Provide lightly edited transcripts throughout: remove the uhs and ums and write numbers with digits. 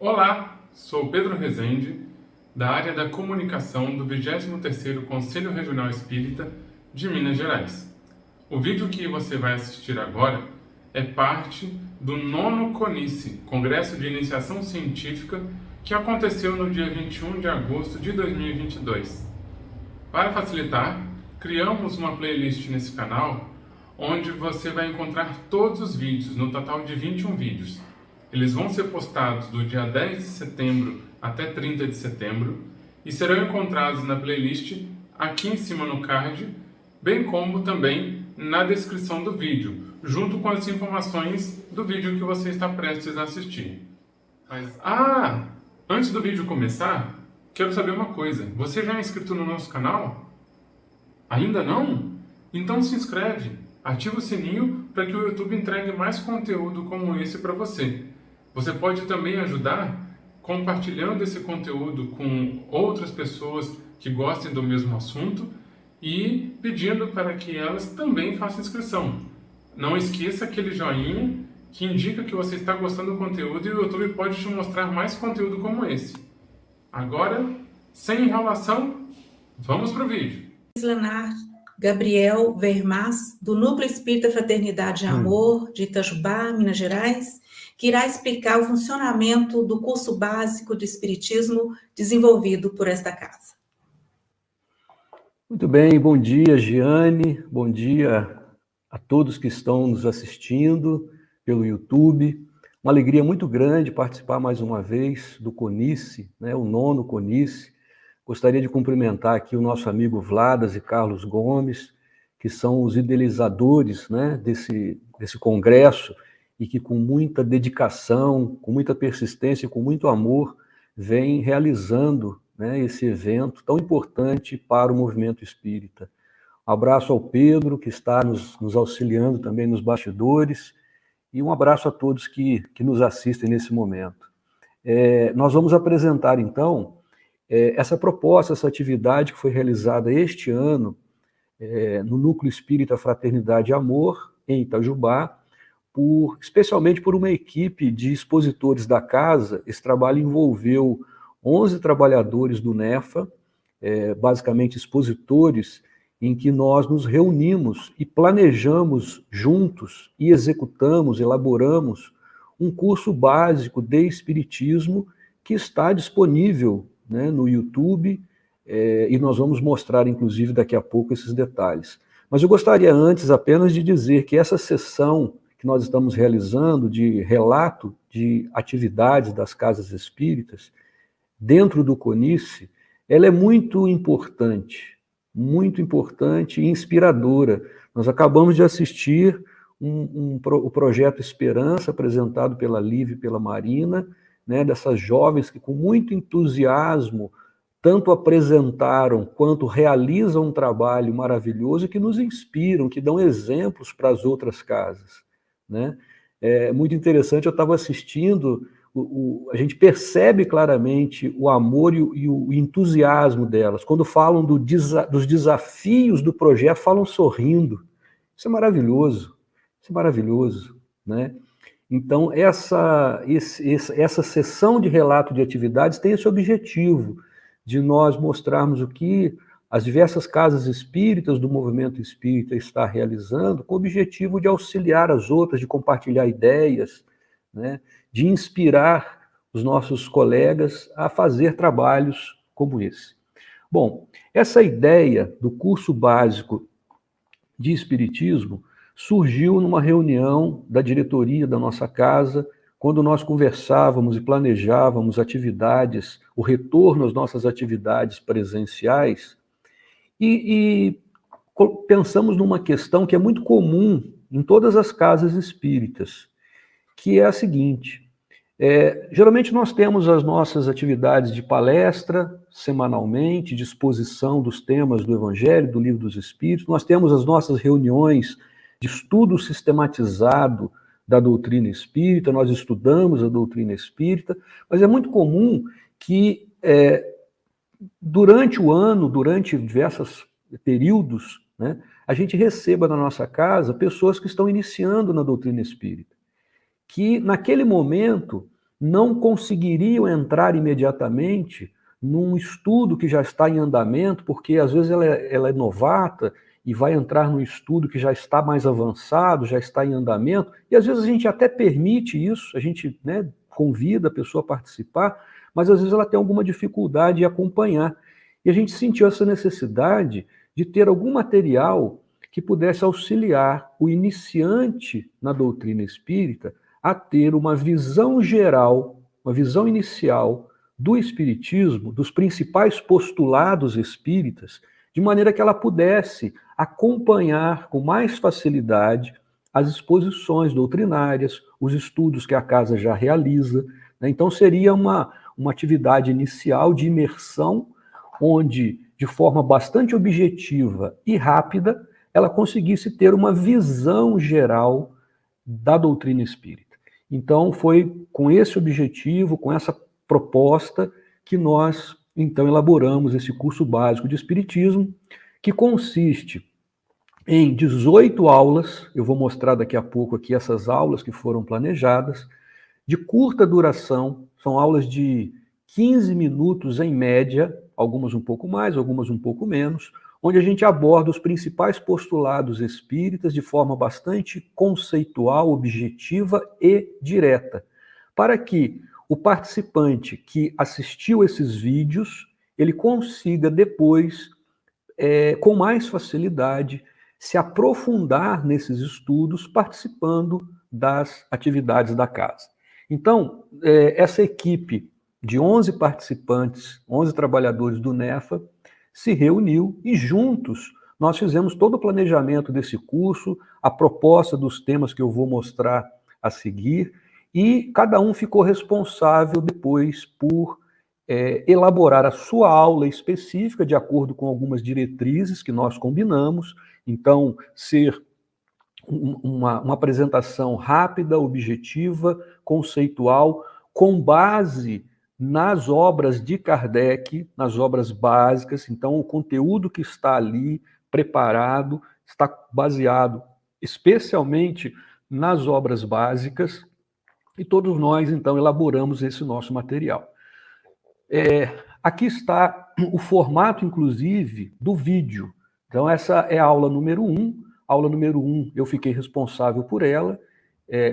Olá, sou Pedro Rezende, da área da comunicação do 23º Conselho Regional Espírita de Minas Gerais. O vídeo que você vai assistir agora é parte do 9º CONICE, Congresso de Iniciação Científica, que aconteceu no dia 21 de agosto de 2022. Para facilitar, criamos uma playlist nesse canal onde você vai encontrar todos os vídeos, no total de 21 vídeos. Eles vão ser postados do dia 10 de setembro até 30 de setembro e serão encontrados na playlist aqui em cima no card, bem como também na descrição do vídeo, junto com as informações do vídeo que você está prestes a assistir. Antes do vídeo começar, quero saber uma coisa. Você já é inscrito no nosso canal? Ainda não? Então se inscreve, ativa o sininho para que o YouTube entregue mais conteúdo como esse para você. Você pode também ajudar compartilhando esse conteúdo com outras pessoas que gostem do mesmo assunto e pedindo para que elas também façam inscrição. Não esqueça aquele joinha que indica que você está gostando do conteúdo e o YouTube pode te mostrar mais conteúdo como esse. Agora, sem enrolação, vamos para o vídeo. Leonardo Gabriel Vermas, do Núcleo Espírita Fraternidade e Amor, de Itajubá, Minas Gerais, que irá explicar o funcionamento do curso básico de Espiritismo desenvolvido por esta casa. Muito bem, bom dia, Giane, bom dia a todos que estão nos assistindo pelo YouTube. Uma alegria muito grande participar mais uma vez do CONICE, o 9º CONICE. Gostaria de cumprimentar aqui o nosso amigo Vladas e Carlos Gomes, que são os idealizadores desse congresso e que com muita dedicação, com muita persistência, com muito amor, vem realizando esse evento tão importante para o movimento espírita. Um abraço ao Pedro, que está nos auxiliando também nos bastidores, e um abraço a todos que nos assistem nesse momento. Nós vamos apresentar, então, essa proposta, essa atividade que foi realizada este ano no Núcleo Espírita Fraternidade e Amor, em Itajubá, especialmente por uma equipe de expositores da casa. Esse trabalho envolveu 11 trabalhadores do NEFA, basicamente expositores, em que nós nos reunimos e planejamos juntos e executamos, elaboramos um curso básico de Espiritismo que está disponível no YouTube, e nós vamos mostrar, inclusive, daqui a pouco esses detalhes. Mas eu gostaria antes apenas de dizer que essa sessão que nós estamos realizando de relato de atividades das casas espíritas dentro do CONICE, ela é muito importante e inspiradora. Nós acabamos de assistir o projeto Esperança, apresentado pela Lívia e pela Marina, dessas jovens que com muito entusiasmo tanto apresentaram quanto realizam um trabalho maravilhoso e que nos inspiram, que dão exemplos para as outras casas. É muito interessante, eu estava assistindo, a gente percebe claramente o amor e o entusiasmo delas. Quando falam dos desafios do projeto, falam sorrindo. Isso é maravilhoso, Então, essa sessão de relato de atividades tem esse objetivo de nós mostrarmos o que as diversas casas espíritas do movimento espírita está realizando, com o objetivo de auxiliar as outras, de compartilhar ideias, de inspirar os nossos colegas a fazer trabalhos como esse. Bom, essa ideia do curso básico de Espiritismo surgiu numa reunião da diretoria da nossa casa, quando nós conversávamos e planejávamos atividades, o retorno às nossas atividades presenciais, e pensamos numa questão que é muito comum em todas as casas espíritas, que é a seguinte: geralmente nós temos as nossas atividades de palestra semanalmente, de exposição dos temas do Evangelho, do Livro dos Espíritos, nós temos as nossas reuniões de estudo sistematizado da doutrina espírita, nós estudamos a doutrina espírita, mas é muito comum que durante o ano, durante diversos períodos, a gente receba na nossa casa pessoas que estão iniciando na doutrina espírita, que naquele momento não conseguiriam entrar imediatamente num estudo que já está em andamento, porque às vezes ela é novata e vai entrar num estudo que já está mais avançado, já está em andamento, e às vezes a gente até permite isso, a gente, né, convida a pessoa a participar, mas às vezes ela tem alguma dificuldade em acompanhar. E a gente sentiu essa necessidade de ter algum material que pudesse auxiliar o iniciante na doutrina espírita a ter uma visão geral, uma visão inicial do espiritismo, dos principais postulados espíritas, de maneira que ela pudesse acompanhar com mais facilidade as exposições doutrinárias, os estudos que a casa já realiza, né? Então seria uma atividade inicial de imersão, onde, de forma bastante objetiva e rápida, ela conseguisse ter uma visão geral da doutrina espírita. Então, foi com esse objetivo, com essa proposta, que nós, então, elaboramos esse curso básico de Espiritismo, que consiste em 18 aulas, eu vou mostrar daqui a pouco aqui essas aulas que foram planejadas, de curta duração, são aulas de 15 minutos em média, algumas um pouco mais, algumas um pouco menos, onde a gente aborda os principais postulados espíritas de forma bastante conceitual, objetiva e direta, para que o participante que assistiu esses vídeos, ele consiga depois, com mais facilidade, se aprofundar nesses estudos, participando das atividades da casa. Então, essa equipe de 11 participantes, 11 trabalhadores do NEFA, se reuniu e juntos nós fizemos todo o planejamento desse curso, a proposta dos temas que eu vou mostrar a seguir, e cada um ficou responsável depois por elaborar a sua aula específica de acordo com algumas diretrizes que nós combinamos. Então, ser uma apresentação rápida, objetiva, conceitual, com base nas obras de Kardec, nas obras básicas. Então, o conteúdo que está ali preparado está baseado especialmente nas obras básicas, e todos nós, então, elaboramos esse nosso material. Aqui está o formato, inclusive, do vídeo. Então, essa é a aula número 1. A aula número 1, eu fiquei responsável por ela.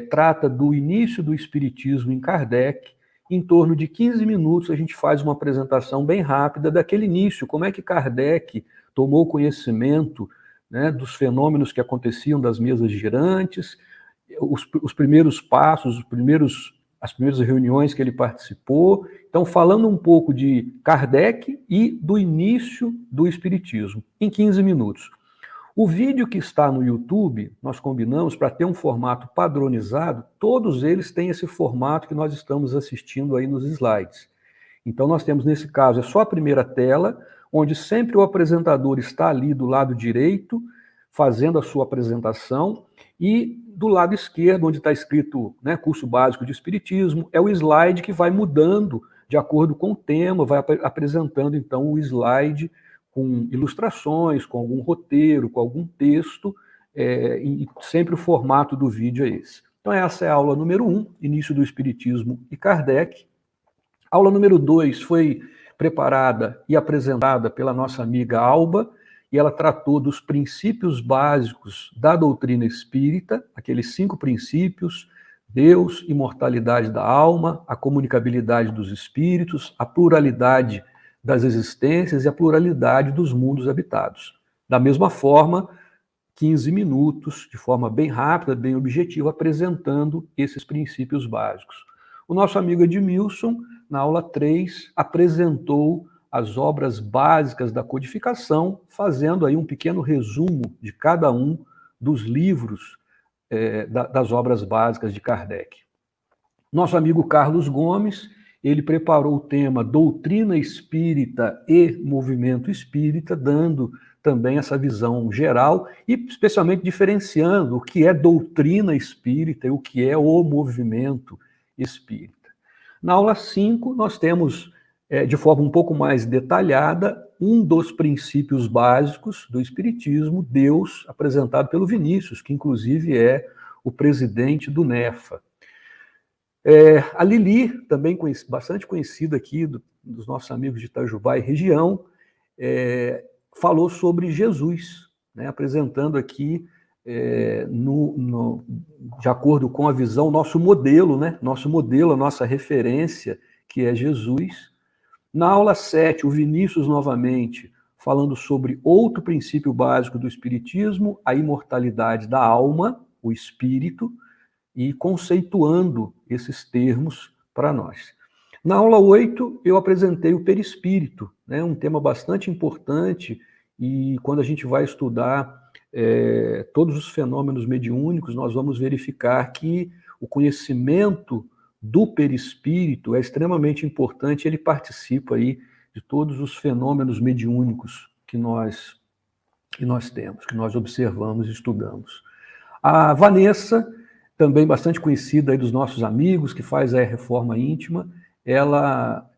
Trata do início do Espiritismo em Kardec. Em torno de 15 minutos, a gente faz uma apresentação bem rápida daquele início, como é que Kardec tomou conhecimento, né, dos fenômenos que aconteciam das mesas girantes, os primeiros passos, as primeiras reuniões que ele participou. Então, falando um pouco de Kardec e do início do Espiritismo, em 15 minutos. O vídeo que está no YouTube, nós combinamos para ter um formato padronizado, todos eles têm esse formato que nós estamos assistindo aí nos slides. Então, nós temos, nesse caso, é só a primeira tela, onde sempre o apresentador está ali do lado direito, fazendo a sua apresentação, e do lado esquerdo, onde está escrito, né, curso básico de Espiritismo, é o slide que vai mudando de acordo com o tema, vai apresentando, então, o slide com ilustrações, com algum roteiro, com algum texto, e sempre o formato do vídeo é esse. Então, essa é a aula número 1, início do Espiritismo e Kardec. A aula número 2 foi preparada e apresentada pela nossa amiga Alba, e ela tratou dos princípios básicos da doutrina espírita, aqueles 5 princípios: Deus, imortalidade da alma, a comunicabilidade dos espíritos, a pluralidade das existências e a pluralidade dos mundos habitados. Da mesma forma, 15 minutos, de forma bem rápida, bem objetiva, apresentando esses princípios básicos. O nosso amigo Edmilson, na aula 3, apresentou as obras básicas da codificação, fazendo aí um pequeno resumo de cada um dos livros das obras básicas de Kardec. Nosso amigo Carlos Gomes, ele preparou o tema Doutrina Espírita e Movimento Espírita, dando também essa visão geral e especialmente diferenciando o que é doutrina espírita e o que é o movimento espírita. Na aula 5, nós temos, de forma um pouco mais detalhada, um dos princípios básicos do Espiritismo, Deus, apresentado pelo Vinícius, que inclusive é o presidente do NEFA. A Lili, também bastante conhecida aqui dos nossos amigos de Itajubá e região, falou sobre Jesus, né, apresentando aqui, de acordo com a visão, nosso modelo, né, a nossa referência, que é Jesus. Na aula 7, o Vinícius novamente, falando sobre outro princípio básico do Espiritismo, a imortalidade da alma, o espírito, e conceituando esses termos para nós. Na aula 8, eu apresentei o perispírito, né, um tema bastante importante, e quando a gente vai estudar todos os fenômenos mediúnicos, nós vamos verificar que o conhecimento do perispírito é extremamente importante, ele participa aí de todos os fenômenos mediúnicos que nós temos, que nós observamos e estudamos. A Vanessa, também bastante conhecida aí dos nossos amigos, que faz a reforma íntima, ela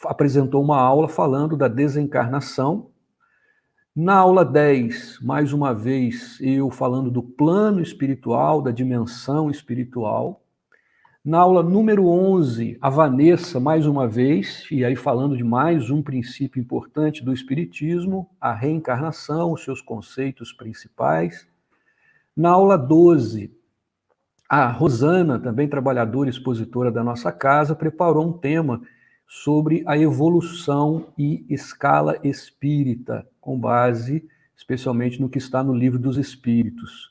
apresentou uma aula falando da desencarnação. Na aula 10, mais uma vez, eu falando do plano espiritual, da dimensão espiritual. Na aula número 11, a Vanessa, mais uma vez, e aí falando de mais um princípio importante do Espiritismo, a reencarnação, os seus conceitos principais. Na aula 12, a Rosana, também trabalhadora e expositora da nossa casa, preparou um tema sobre a evolução e escala espírita, com base especialmente no que está no Livro dos Espíritos.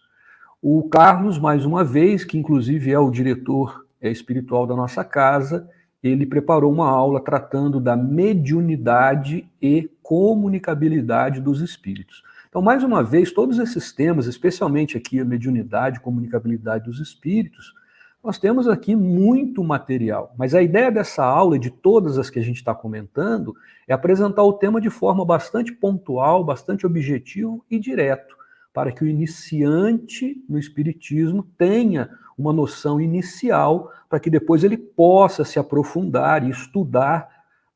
O Carlos, mais uma vez, que inclusive é o diretor espiritual da nossa casa, ele preparou uma aula tratando da mediunidade e comunicabilidade dos espíritos. Então, mais uma vez, todos esses temas, especialmente aqui a mediunidade e comunicabilidade dos espíritos, nós temos aqui muito material, mas a ideia dessa aula, e de todas as que a gente está comentando, é apresentar o tema de forma bastante pontual, bastante objetivo e direto, para que o iniciante no espiritismo tenha uma noção inicial, para que depois ele possa se aprofundar e estudar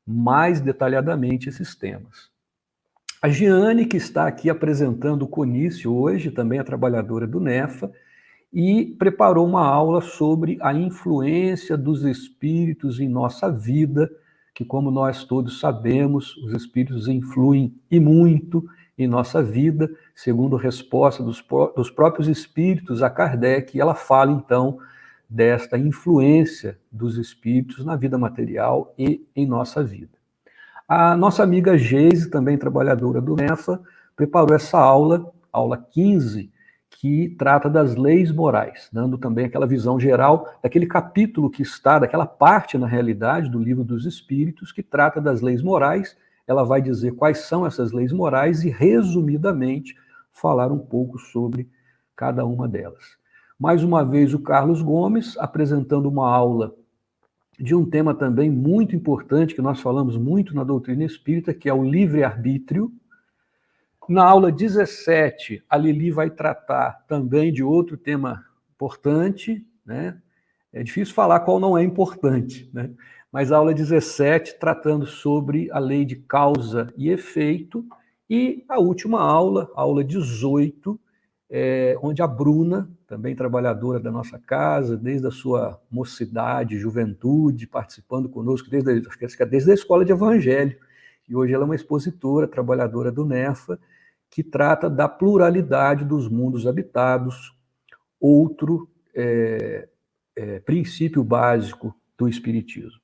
mais detalhadamente esses temas. A Giane, que está aqui apresentando o CONICE hoje, também é trabalhadora do NEFA, e preparou uma aula sobre a influência dos espíritos em nossa vida, que, como nós todos sabemos, os espíritos influem e muito em nossa vida, segundo resposta dos próprios espíritos a Kardec, e ela fala, então, desta influência dos espíritos na vida material e em nossa vida. A nossa amiga Geise, também trabalhadora do NEFA, preparou essa aula, aula 15, que trata das leis morais, dando também aquela visão geral daquele capítulo que está, daquela parte, na realidade, do Livro dos Espíritos, que trata das leis morais. Ela vai dizer quais são essas leis morais e, resumidamente, falar um pouco sobre cada uma delas. Mais uma vez, o Carlos Gomes, apresentando uma aula de um tema também muito importante, que nós falamos muito na doutrina espírita, que é o livre-arbítrio. Na aula 17, a Lili vai tratar também de outro tema importante, né? É difícil falar qual não é importante, né? Mas a aula 17, tratando sobre a lei de causa e efeito, e a última aula, a aula 18, onde a Bruna, também trabalhadora da nossa casa, desde a sua mocidade, juventude, participando conosco desde a escola de Evangelho, e hoje ela é uma expositora, trabalhadora do NEFA, que trata da pluralidade dos mundos habitados, outro princípio básico do Espiritismo.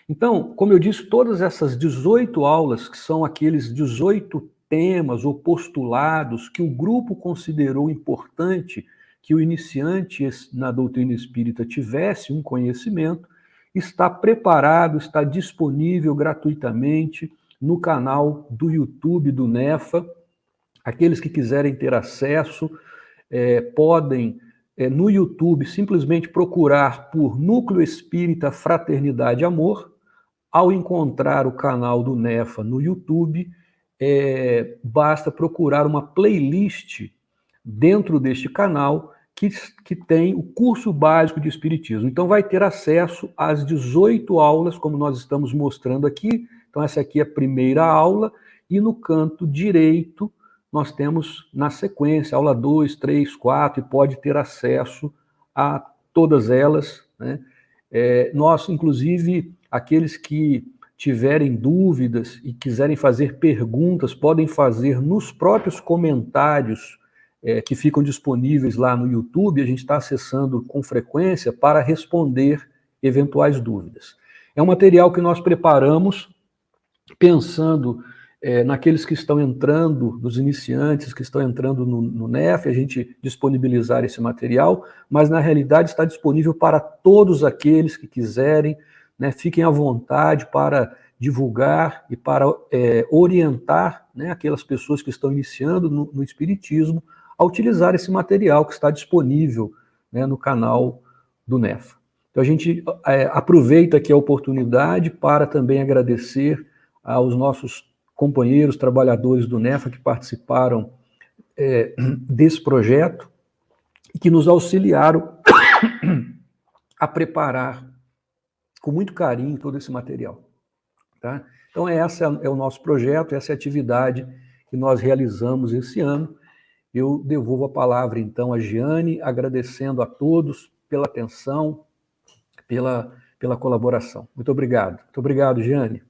Então, como eu disse, todas essas 18 aulas, que são aqueles 18 temas ou postulados que o grupo considerou importante que o iniciante na doutrina espírita tivesse um conhecimento, está preparado, está disponível gratuitamente no canal do YouTube do NEFA. Aqueles que quiserem ter acesso podem, no YouTube, simplesmente procurar por Núcleo Espírita Fraternidade e Amor. Ao encontrar o canal do NEFA no YouTube, basta procurar uma playlist dentro deste canal que tem o curso básico de Espiritismo. Então vai ter acesso às 18 aulas, como nós estamos mostrando aqui. Então essa aqui é a primeira aula, e no canto direito nós temos, na sequência, aula 2, 3, 4, e pode ter acesso a todas elas, né? Nós, inclusive, aqueles que tiverem dúvidas e quiserem fazer perguntas, podem fazer nos próprios comentários que ficam disponíveis lá no YouTube. A gente está acessando com frequência para responder eventuais dúvidas. É um material que nós preparamos pensando naqueles que estão entrando, nos iniciantes que estão entrando no NEF, a gente disponibilizar esse material, mas na realidade está disponível para todos aqueles que quiserem, né? Fiquem à vontade para divulgar e para orientar, né, aquelas pessoas que estão iniciando no Espiritismo a utilizar esse material que está disponível, né, no canal do NEFA. Então a gente aproveita aqui a oportunidade para também agradecer aos nossos companheiros, trabalhadores do NEFA que participaram desse projeto e que nos auxiliaram a preparar com muito carinho todo esse material. Tá? Então, esse é o nosso projeto, essa é a atividade que nós realizamos esse ano. Eu devolvo a palavra, então, a Giane, agradecendo a todos pela atenção, pela colaboração. Muito obrigado. Muito obrigado, Giane.